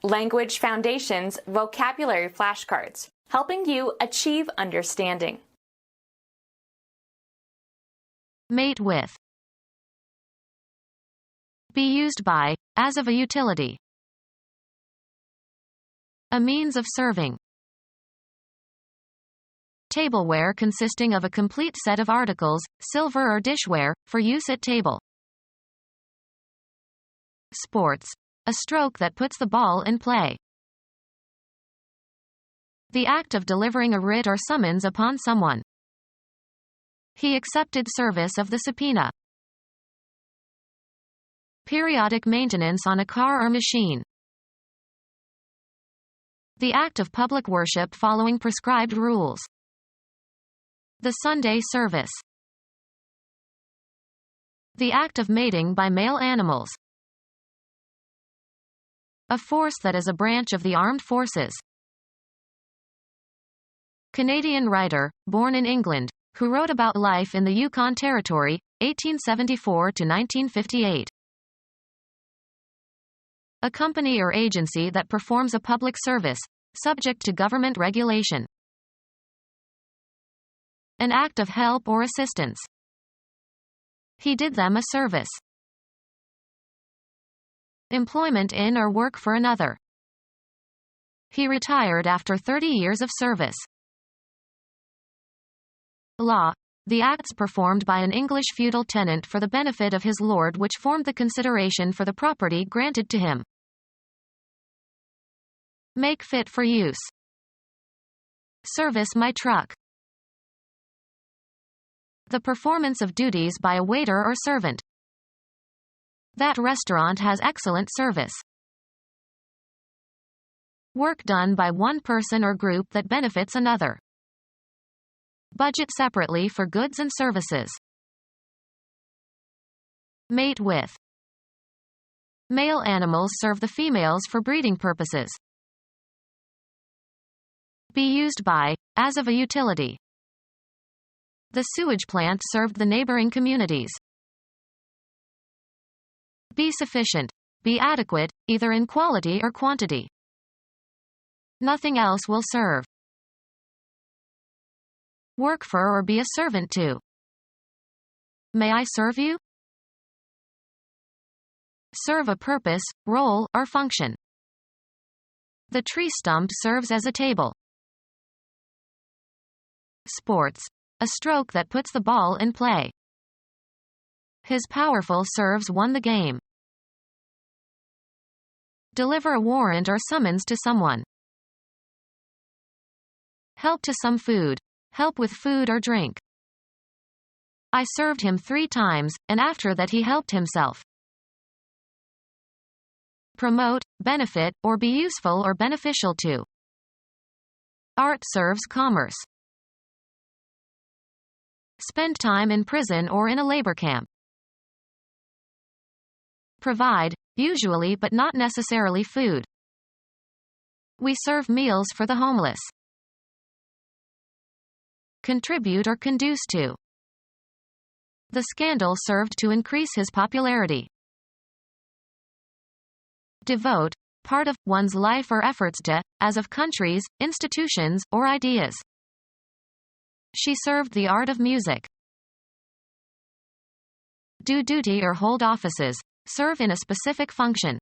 Language Foundations Vocabulary Flashcards, helping you achieve understanding. Mate with. Be used by, as of a utility. A means of serving. Tableware consisting of a complete set of articles, silver or dishware, for use at table. Sports. A stroke that puts the ball in play. The act of delivering a writ or summons upon someone. He accepted service of the subpoena. Periodic maintenance on a car or machine. The act of public worship following prescribed rules. The Sunday service. The act of mating by male animals. A force that is a branch of the armed forces. Canadian writer, born in England, who wrote about life in the Yukon Territory, 1874 to 1958. A company or agency that performs a public service, subject to government regulation. An act of help or assistance. He did them a service. Employment in or work for another. He retired after 30 years of service. Law. The acts performed by an English feudal tenant for the benefit of his lord which formed the consideration for the property granted to him. Make fit for use. Service my truck. The performance of duties by a waiter or servant. That restaurant has excellent service. Work done by one person or group that benefits another. Budget separately for goods and services. Mate with. Male animals serve the females for breeding purposes. Be used by, as of a utility. The sewage plant served the neighboring communities. Be sufficient. Be adequate, either in quality or quantity. Nothing else will serve. Work for or be a servant to. May I serve you? Serve a purpose, role, or function. The tree stump serves as a table. Sports. A stroke that puts the ball in play. His powerful serves won the game. Deliver a warrant or summons to someone. Help to some food. Help with food or drink. I served him 3 times, and after that he helped himself. Promote, benefit, or be useful or beneficial to. Art serves commerce. Spend time in prison or in a labor camp. Provide, usually but not necessarily food. We serve meals for the homeless. Contribute or conduce to. The scandal served to increase his popularity. Devote, part of one's life or efforts to, as of countries, institutions, or ideas. She served the art of music. Do duty or hold offices, serve in a specific function.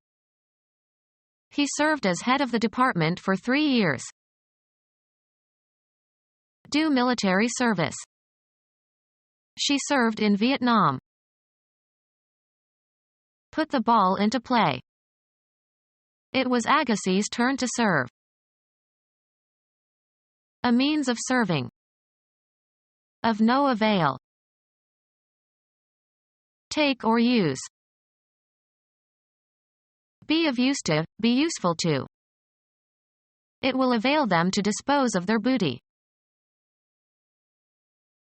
He served as head of the department for 3 years. Do military service. She served in Vietnam. Put the ball into play. It was Agassiz's turn to serve. A means of serving. Of no avail. Take or use. Be of use to, be useful to. It will avail them to dispose of their booty.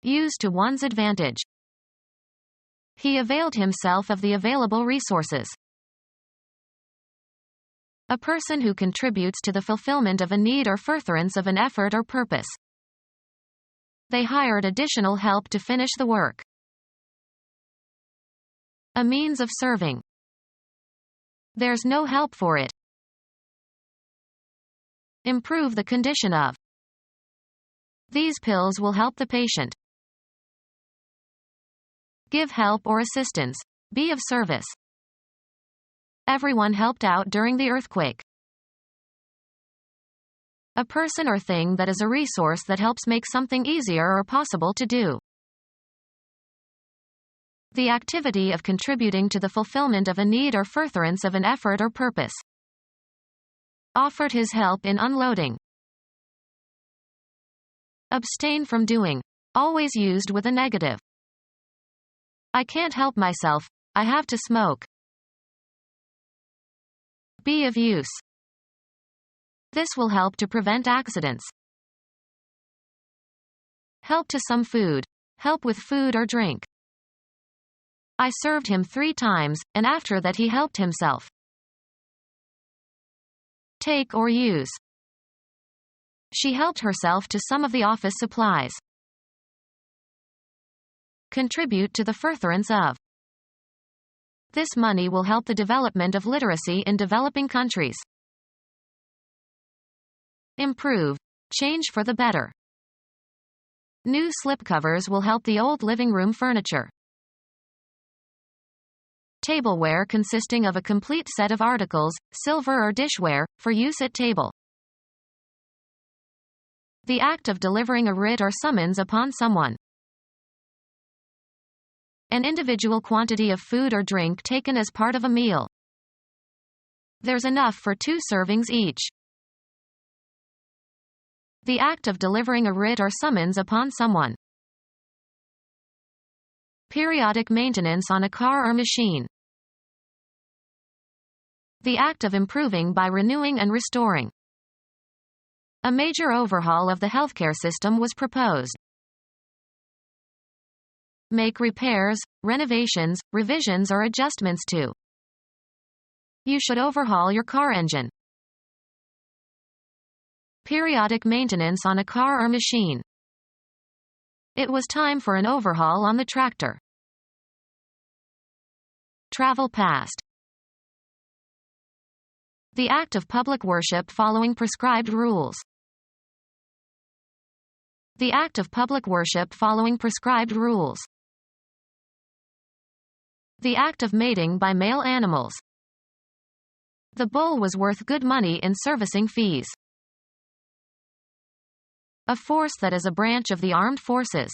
Use to one's advantage. He availed himself of the available resources. A person who contributes to the fulfillment of a need or furtherance of an effort or purpose. They hired additional help to finish the work. A means of serving. There's no help for it. Improve the condition of. These pills will help the patient. Give help or assistance. Be of service. Everyone helped out during the earthquake. A person or thing that is a resource that helps make something easier or possible to do. The activity of contributing to the fulfillment of a need or furtherance of an effort or purpose. Offered his help in unloading. Abstain from doing. Always used with a negative. I can't help myself, I have to smoke. Be of use. This will help to prevent accidents. Help to some food. Help with food or drink. I served him 3 times, and after that he helped himself. Take or use. She helped herself to some of the office supplies. Contribute to the furtherance of. This money will help the development of literacy in developing countries. Improve. Change for the better. New slipcovers will help the old living room furniture. Tableware consisting of a complete set of articles, silver or dishware, for use at table. The act of delivering a writ or summons upon someone. An individual quantity of food or drink taken as part of a meal. There's enough for 2 servings each. The act of delivering a writ or summons upon someone. Periodic maintenance on a car or machine. The act of improving by renewing and restoring. A major overhaul of the healthcare system was proposed. Make repairs, renovations, revisions or adjustments to. You should overhaul your car engine. Periodic maintenance on a car or machine. It was time for an overhaul on the tractor. Travel past. The act of public worship following prescribed rules. The act of public worship following prescribed rules. The act of mating by male animals. The bull was worth good money in servicing fees. A force that is a branch of the armed forces.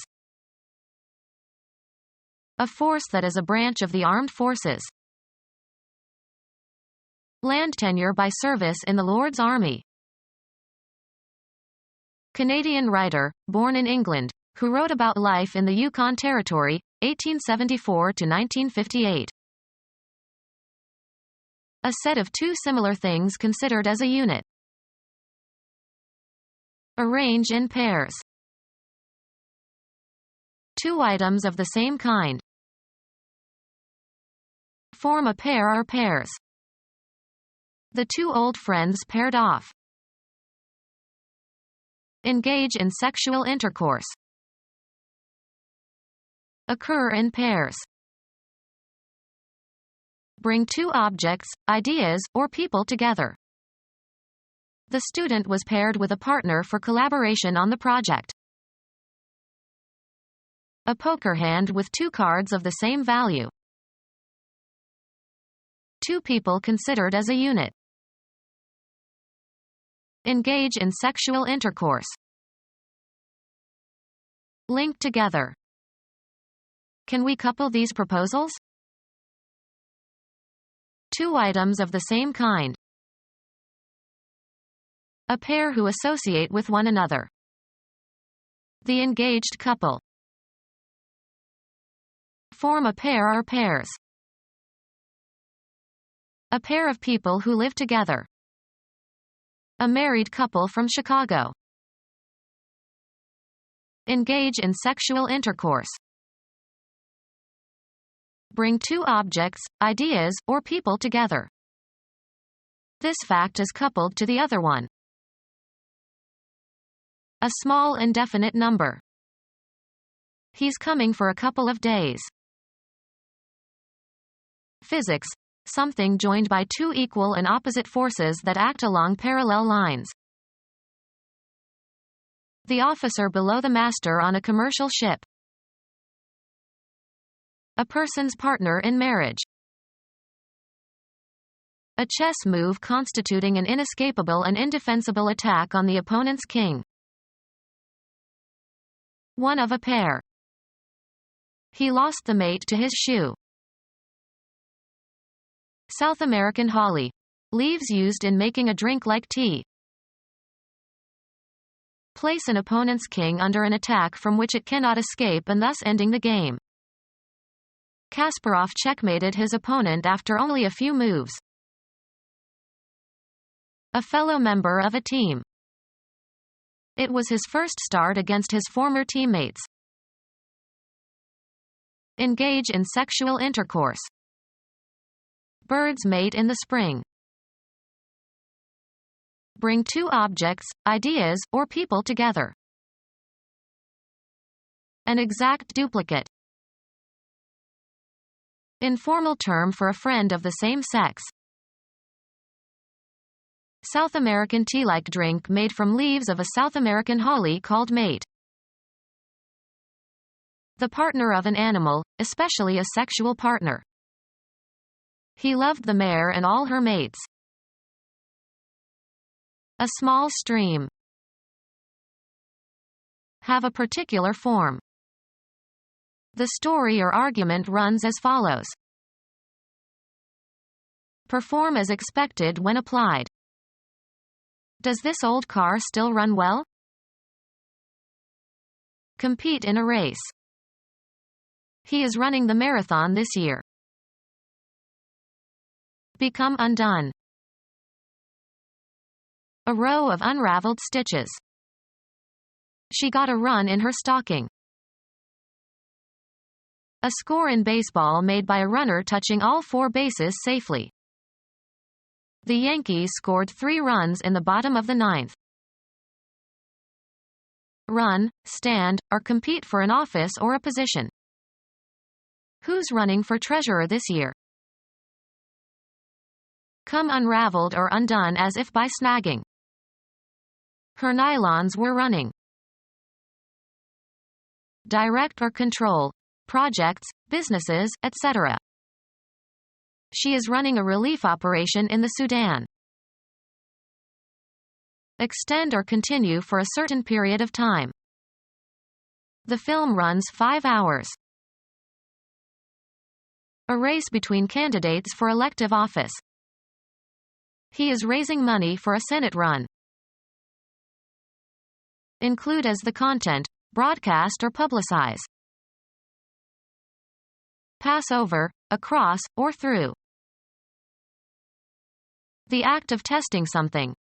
A force that is a branch of the armed forces. Land tenure by service in the Lord's Army. Canadian writer, born in England, who wrote about life in the Yukon Territory, 1874 to 1958. A set of 2 similar things considered as a unit. Arrange in pairs. 2 items of the same kind. Form a pair or pairs. The 2 old friends paired off. Engage in sexual intercourse. Occur in pairs. Bring 2 objects, ideas, or people together. The student was paired with a partner for collaboration on the project. A poker hand with 2 cards of the same value. 2 people considered as a unit. Engage in sexual intercourse. Link together. Can we couple these proposals? 2 items of the same kind. A pair who associate with one another. The engaged couple. Form a pair or pairs. A pair of people who live together. A married couple from Chicago. Engage in sexual intercourse. Bring 2 objects, ideas, or people together. This fact is coupled to the other one. A small indefinite number. He's coming for a couple of days. Physics. Something joined by 2 equal and opposite forces that act along parallel lines. The officer below the master on a commercial ship. A person's partner in marriage. A chess move constituting an inescapable and indefensible attack on the opponent's king. One of a pair. He lost the mate to his shoe. South American holly. Leaves used in making a drink like tea. Place an opponent's king under an attack from which it cannot escape and thus ending the game. Kasparov checkmated his opponent after only a few moves. A fellow member of a team. It was his first start against his former teammates. Engage in sexual intercourse. Birds mate in the spring. Bring two objects, ideas, or people together. An exact duplicate. Informal term for a friend of the same sex. South American tea-like drink made from leaves of a South American holly called mate. The partner of an animal, especially a sexual partner. He loved the mare and all her mates. A small stream. Have a particular form. The story or argument runs as follows. Perform as expected when applied. Does this old car still run well? Compete in a race. He is running the marathon this year. Become undone. A row of unraveled stitches. She got a run in her stocking. A score in baseball made by a runner touching all four bases safely. The Yankees scored 3 runs in the bottom of the 9th. Run, stand, or compete for an office or a position. Who's running for treasurer this year? Come unraveled or undone as if by snagging. Her nylons were running. Direct or control. Projects, businesses, etc. She is running a relief operation in the Sudan. Extend or continue for a certain period of time. The film runs 5 hours. A race between candidates for elective office. He is raising money for a Senate run. Include as the content, broadcast or publicize. Pass over, across, or through. The act of testing something.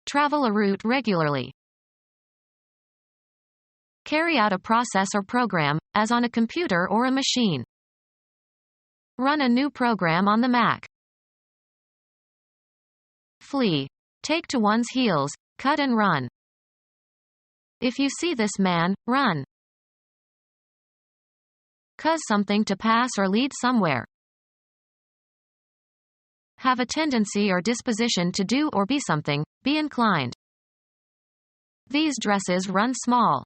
Travel a route regularly. Carry out a process or program, as on a computer or a machine. Run a new program on the Mac. Flee. Take to one's heels, cut and run. If you see this man, run. Cause something to pass or lead somewhere. Have a tendency or disposition to do or be something, be inclined. These dresses run small.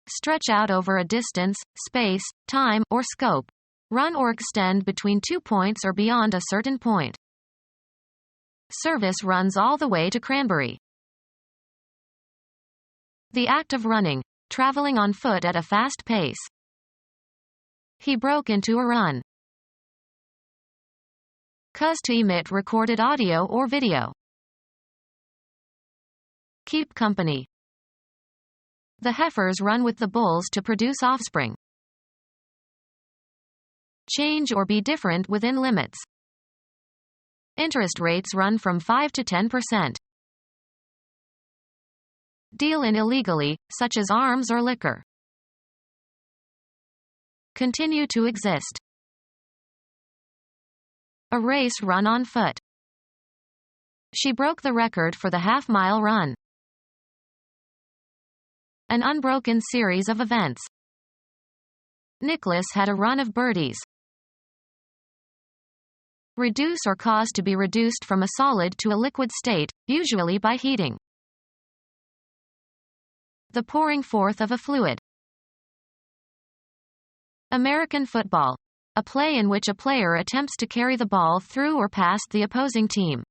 Stretch out over a distance, space, time, or scope. Run or extend between 2 points or beyond a certain point. Service runs all the way to Cranberry. The act of running, traveling on foot at a fast pace. He broke into a run. Cause to emit recorded audio or video. Keep company. The heifers run with the bulls to produce offspring. Change or be different within limits. Interest rates run from 5 to 10%. Deal in illegally, such as arms or liquor. Continue to exist. A race run on foot. She broke the record for the half-mile run. An unbroken series of events. Nicholas had a run of birdies. Reduce or cause to be reduced from a solid to a liquid state, usually by heating. The pouring forth of a fluid. American football. A play in which a player attempts to carry the ball through or past the opposing team.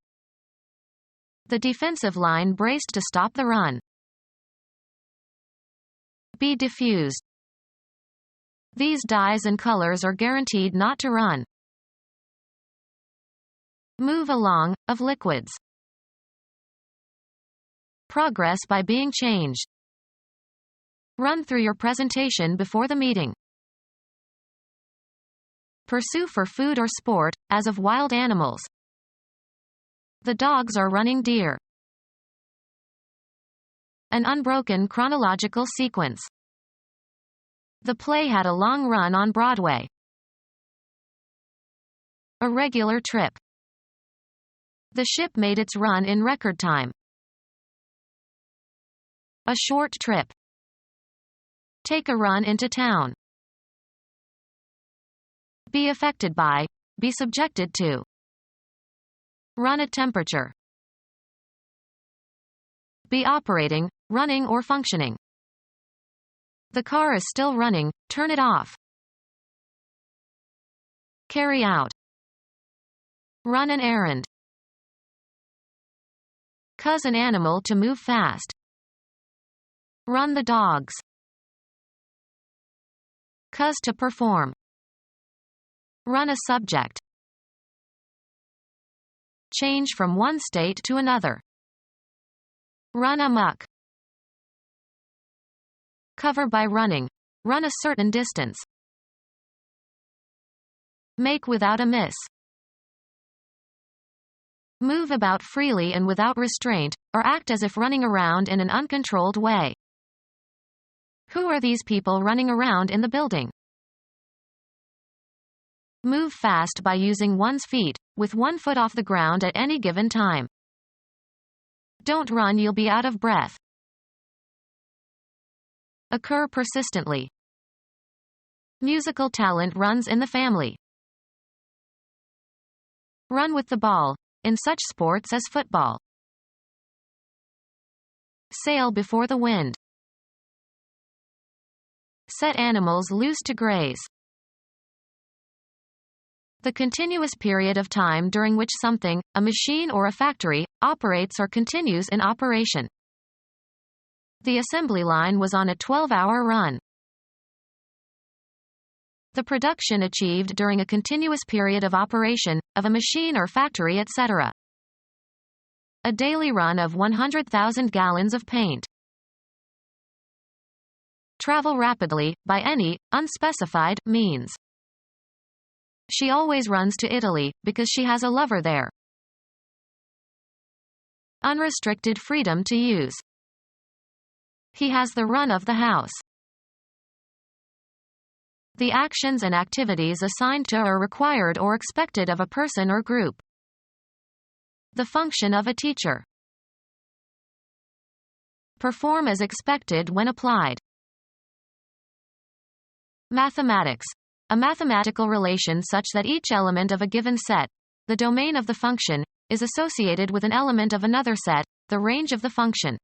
The defensive line braced to stop the run. Be diffused. These dyes and colors are guaranteed not to run. Move along, of liquids. Progress by being changed. Run through your presentation before the meeting. Pursue for food or sport, as of wild animals. The dogs are running deer. An unbroken chronological sequence. The play had a long run on Broadway. A regular trip. The ship made its run in record time. A short trip. Take a run into town. Be affected by, be subjected to. Run at temperature. Be operating, running or functioning. The car is still running, turn it off. Carry out. Run an errand. Cause an animal to move fast. Run the dogs. Cause to perform. Run a subject. Change from one state to another. Run amok. Cover by running. Run a certain distance. Make without a miss. Move about freely and without restraint, or act as if running around in an uncontrolled way. Who are these people running around in the building? Move fast by using one's feet, with one foot off the ground at any given time. Don't run, you'll be out of breath. Occur persistently. Musical talent runs in the family. Run with the ball, in such sports as football. Sail before the wind. Set animals loose to graze. The continuous period of time during which something, a machine or a factory, operates or continues in operation. The assembly line was on a 12-hour run. The production achieved during a continuous period of operation, of a machine or factory, etc. A daily run of 100,000 gallons of paint. Travel rapidly, by any, unspecified, means. She always runs to Italy, because she has a lover there. Unrestricted freedom to use. He has the run of the house. The actions and activities assigned to or required or expected of a person or group. The function of a teacher. Perform as expected when applied. Mathematics. A mathematical relation such that each element of a given set, the domain of the function, is associated with an element of another set, the range of the function.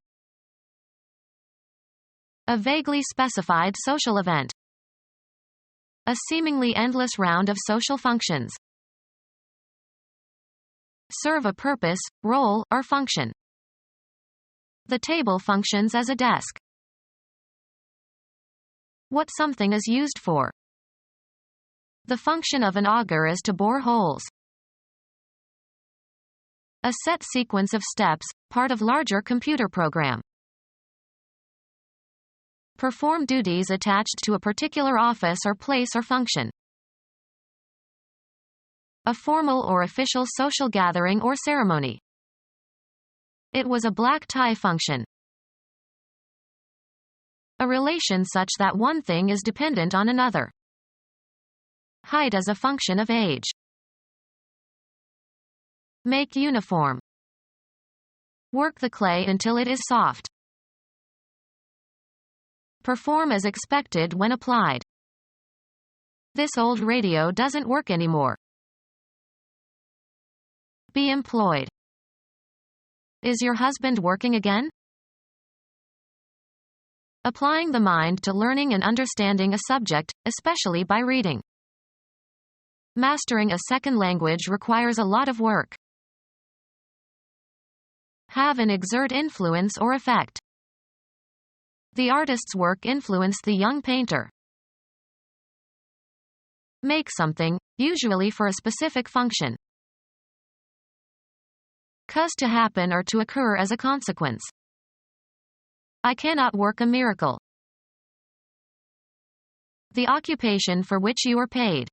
A vaguely specified social event. A seemingly endless round of social functions. Serve a purpose, role, or function. The table functions as a desk. What something is used for. The function of an auger is to bore holes. A set sequence of steps, part of larger computer program. Perform duties attached to a particular office or place or function. A formal or official social gathering or ceremony. It was a black tie function. A relation such that one thing is dependent on another. Height as a function of age. Make uniform. Work the clay until it is soft. Perform as expected when applied. This old radio doesn't work anymore. Be employed. Is your husband working again? Applying the mind to learning and understanding a subject, especially by reading. Mastering a second language requires a lot of work. Have and exert influence or effect. The artist's work influenced the young painter. Make something, usually for a specific function. Cause to happen or to occur as a consequence. I cannot work a miracle. The occupation for which you are paid.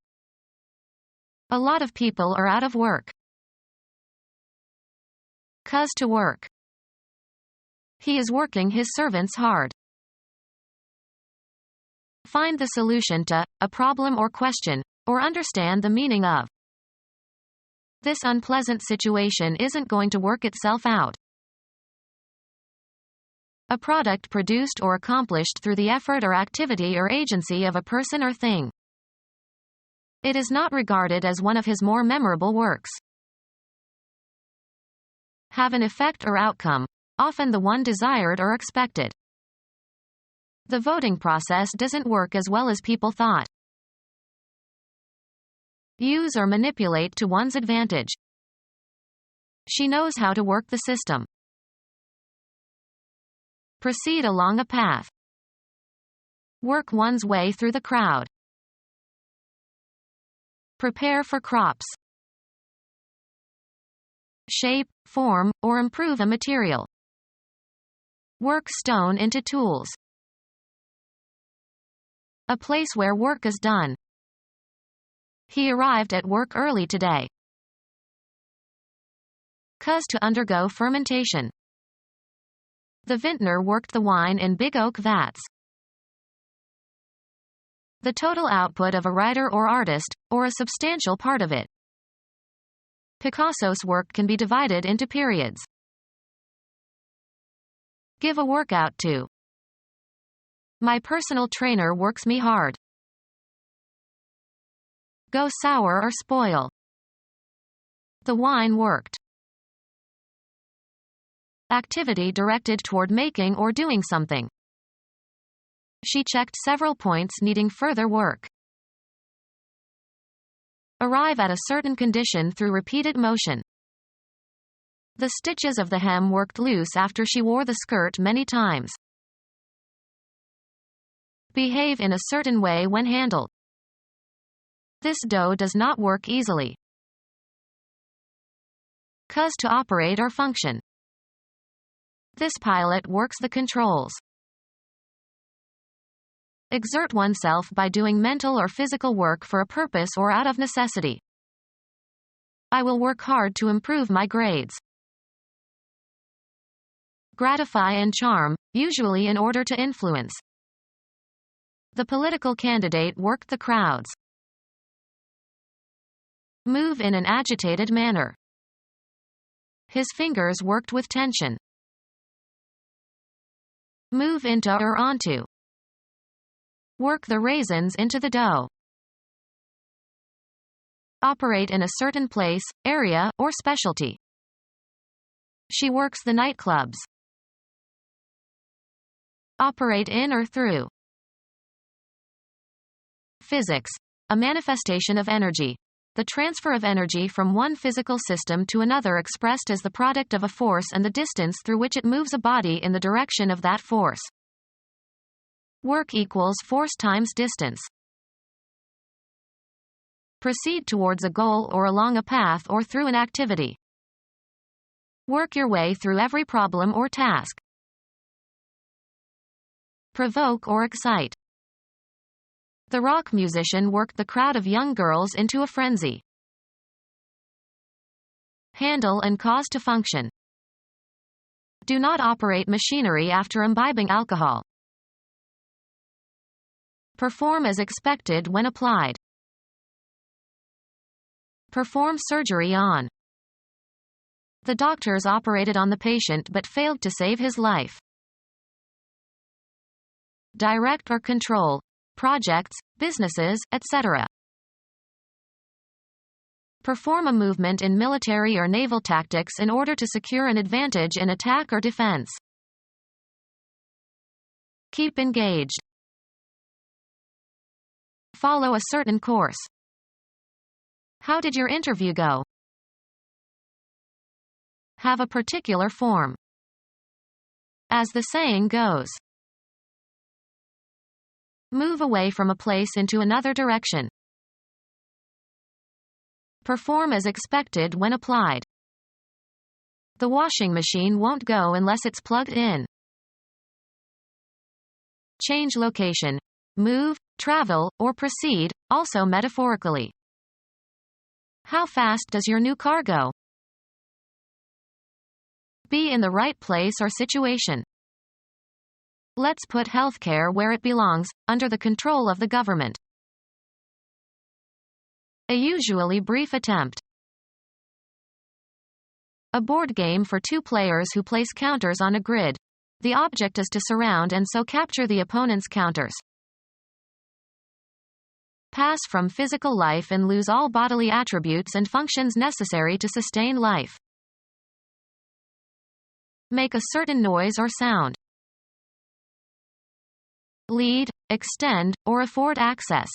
A lot of people are out of work. Cause to work. He is working his servants hard. Find the solution to a problem or question, or understand the meaning of. This unpleasant situation isn't going to work itself out. A product produced or accomplished through the effort or activity or agency of a person or thing. It is not regarded as one of his more memorable works. Have an effect or outcome, often the one desired or expected. The voting process doesn't work as well as people thought. Use or manipulate to one's advantage. She knows how to work the system. Proceed along a path. Work one's way through the crowd. Prepare for crops. Shape, form, or improve a material. Work stone into tools. A place where work is done. He arrived at work early today. Cause to undergo fermentation. The vintner worked the wine in big oak vats. The total output of a writer or artist, or a substantial part of it. Picasso's work can be divided into periods. Give a workout to. My personal trainer works me hard. Go sour or spoil. The wine worked. Activity directed toward making or doing something. She checked several points needing further work. Arrive at a certain condition through repeated motion. The stitches of the hem worked loose after she wore the skirt many times. Behave in a certain way when handled. This dough does not work easily. Cause to operate or function. This pilot works the controls. Exert oneself by doing mental or physical work for a purpose or out of necessity. I will work hard to improve my grades. Gratify and charm, usually in order to influence. The political candidate worked the crowds. Move in an agitated manner. His fingers worked with tension. Move into or onto. Work the raisins into the dough. Operate in a certain place, area, or specialty. She works the nightclubs. Operate in or through. Physics. A manifestation of energy. The transfer of energy from one physical system to another expressed as the product of a force and the distance through which it moves a body in the direction of that force. Work equals force times distance. Proceed towards a goal or along a path or through an activity. Work your way through every problem or task. Provoke or excite. The rock musician worked the crowd of young girls into a frenzy. Handle and cause to function. Do not operate machinery after imbibing alcohol. Perform as expected when applied. Perform surgery on. The doctors operated on the patient but failed to save his life. Direct or control. Projects, businesses, etc. Perform a movement in military or naval tactics in order to secure an advantage in attack or defense. Keep engaged. Follow a certain course. How did your interview go? Have a particular form. As the saying goes, move away from a place into another direction. Perform as expected when applied. The washing machine won't go unless it's plugged in. Change location. Move, travel, or proceed, also metaphorically. How fast does your new car go? Be in the right place or situation. Let's put healthcare where it belongs, under the control of the government. A usually brief attempt. A board game for two players who place counters on a grid. The object is to surround and so capture the opponent's counters. Pass from physical life and lose all bodily attributes and functions necessary to sustain life. Make a certain noise or sound. Lead, extend, or afford access.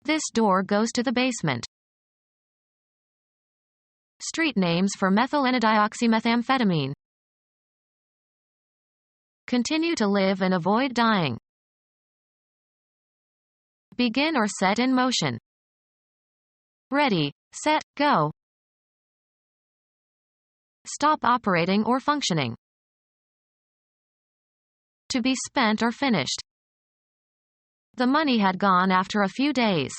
This door goes to the basement. Street names for methylenedioxymethamphetamine. Continue to live and avoid dying. Begin or set in motion. Ready, set, go. Stop operating or functioning. To be spent or finished. The money had gone after a few days.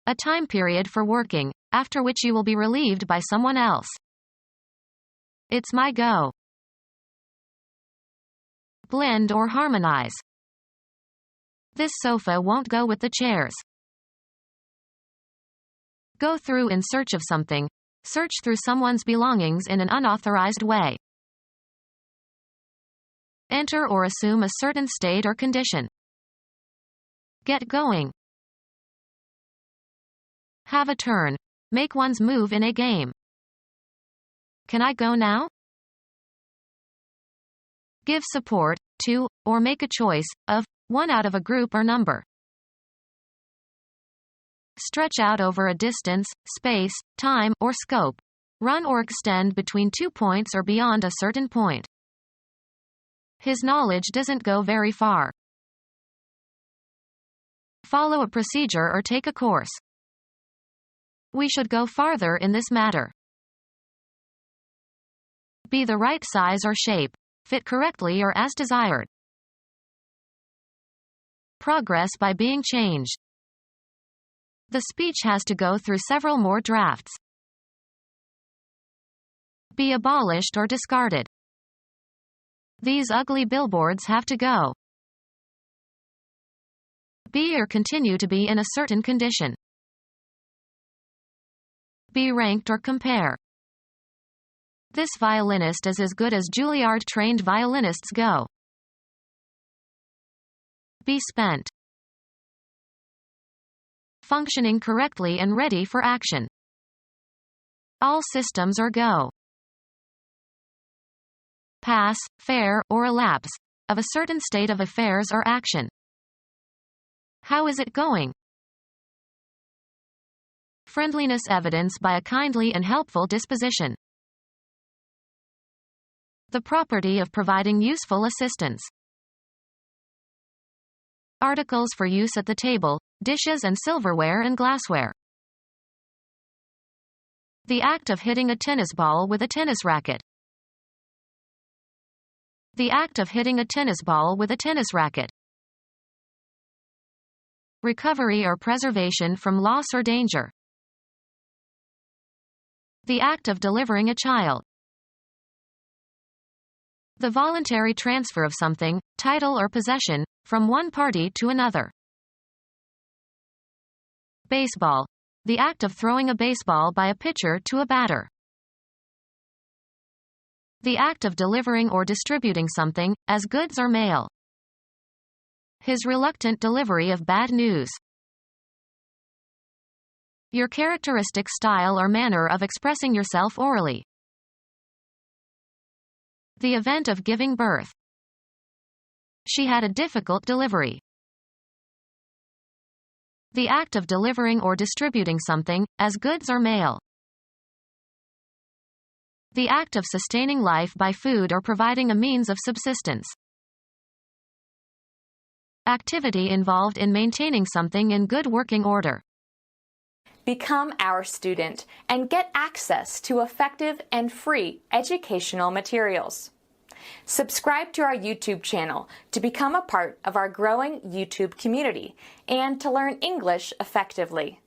A time period for working, after which you will be relieved by someone else. It's my go. Blend or harmonize. This sofa won't go with the chairs. Go through in search of something. Search through someone's belongings in an unauthorized way. Enter or assume a certain state or condition. Get going. Have a turn. Make one's move in a game. Can I go now? Give support to, or make a choice of, one out of a group or number. Stretch out over a distance, space, time, or scope. Run or extend between 2 points or beyond a certain point. His knowledge doesn't go very far. Follow a procedure or take a course. We should go farther in this matter. Be the right size or shape. Fit correctly or as desired. Progress by being changed. The speech has to go through several more drafts. Be abolished or discarded. These ugly billboards have to go. Be or continue to be in a certain condition. Be ranked or compare. This violinist is as good as Juilliard-trained violinists go. Be spent. Functioning correctly and ready for action. All systems are go. Pass, fair, or elapse, of a certain state of affairs or action. How is it going? Friendliness evidence by a kindly and helpful disposition. The property of providing useful assistance. Articles for use at the table, dishes and silverware and glassware. The act of hitting a tennis ball with a tennis racket. The act of hitting a tennis ball with a tennis racket. Recovery or preservation from loss or danger. The act of delivering a child. The voluntary transfer of something, title or possession, from one party to another. Baseball. The act of throwing a baseball by a pitcher to a batter. The act of delivering or distributing something, as goods or mail. His reluctant delivery of bad news. Your characteristic style or manner of expressing yourself orally. The event of giving birth. She had a difficult delivery. The act of delivering or distributing something, as goods or mail. The act of sustaining life by food or providing a means of subsistence. Activity involved in maintaining something in good working order. Become our student and get access to effective and free educational materials. Subscribe to our YouTube channel to become a part of our growing YouTube community and to learn English effectively.